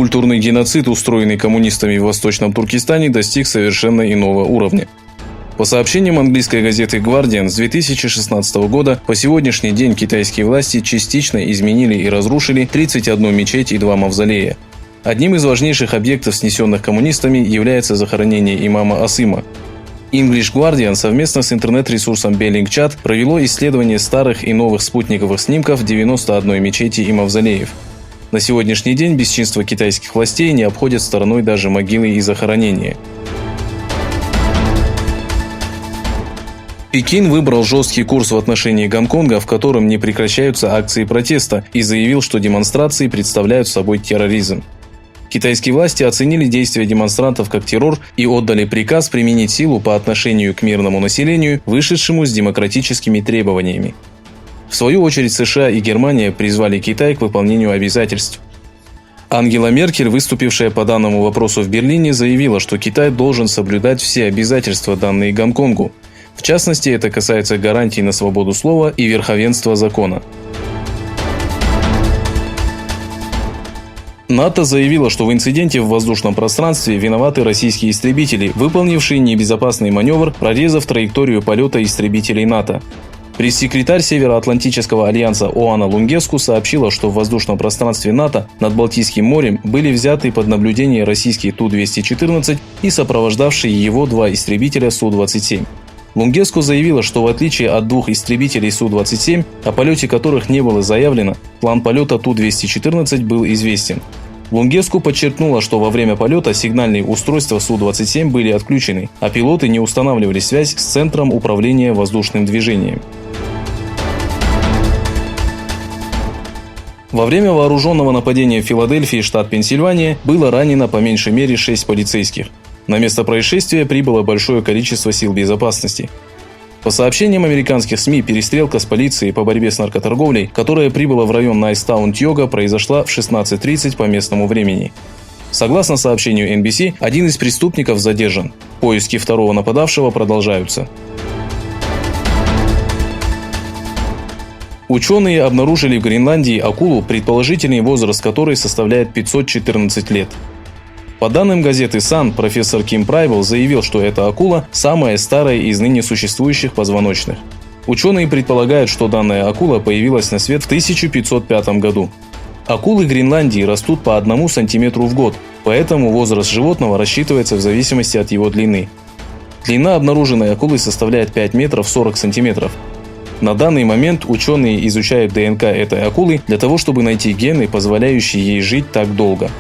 Культурный геноцид, устроенный коммунистами в Восточном Туркестане, достиг совершенно иного уровня. По сообщениям английской газеты Guardian, с 2016 года по сегодняшний день китайские власти частично изменили и разрушили 31 мечеть и 2 мавзолея. Одним из важнейших объектов, снесенных коммунистами, является захоронение имама Асыма. English Guardian совместно с интернет-ресурсом Bellingcat провело исследование старых и новых спутниковых снимков 91 мечети и мавзолеев. На сегодняшний день бесчинства китайских властей не обходят стороной даже могилы и захоронения. Пекин выбрал жесткий курс в отношении Гонконга, в котором не прекращаются акции протеста, и заявил, что демонстрации представляют собой терроризм. Китайские власти оценили действия демонстрантов как террор и отдали приказ применить силу по отношению к мирному населению, вышедшему с демократическими требованиями. В свою очередь США и Германия призвали Китай к выполнению обязательств. Ангела Меркель, выступившая по данному вопросу в Берлине, заявила, что Китай должен соблюдать все обязательства, данные Гонконгу. В частности, это касается гарантий на свободу слова и верховенства закона. НАТО заявило, что в инциденте в воздушном пространстве виноваты российские истребители, выполнившие небезопасный маневр, прорезав траекторию полета истребителей НАТО. Пресс-секретарь Североатлантического альянса Оана Лунгеску сообщила, что в воздушном пространстве НАТО над Балтийским морем были взяты под наблюдение российский Ту-214 и сопровождавшие его 2 истребителя Су-27. Лунгеску заявила, что в отличие от 2 истребителей Су-27, о полете которых не было заявлено, план полета Ту-214 был известен. Лунгеску подчеркнула, что во время полета сигнальные устройства Су-27 были отключены, а пилоты не устанавливали связь с Центром управления воздушным движением. Во время вооруженного нападения в Филадельфии, штат Пенсильвания, было ранено по меньшей мере 6 полицейских. На место происшествия прибыло большое количество сил безопасности. По сообщениям американских СМИ, перестрелка с полицией по борьбе с наркоторговлей, которая прибыла в район Найстаун-Тьога, произошла в 16:30 по местному времени. Согласно сообщению NBC, один из преступников задержан. Поиски второго нападавшего продолжаются. Ученые обнаружили в Гренландии акулу, предположительный возраст которой составляет 514 лет. По данным газеты Sun, профессор Ким Прайвел заявил, что эта акула самая старая из ныне существующих позвоночных. Ученые предполагают, что данная акула появилась на свет в 1505 году. Акулы Гренландии растут по 1 сантиметру в год, поэтому возраст животного рассчитывается в зависимости от его длины. Длина обнаруженной акулы составляет 5 метров 40 сантиметров. На данный момент ученые изучают ДНК этой акулы для того, чтобы найти гены, позволяющие ей жить так долго.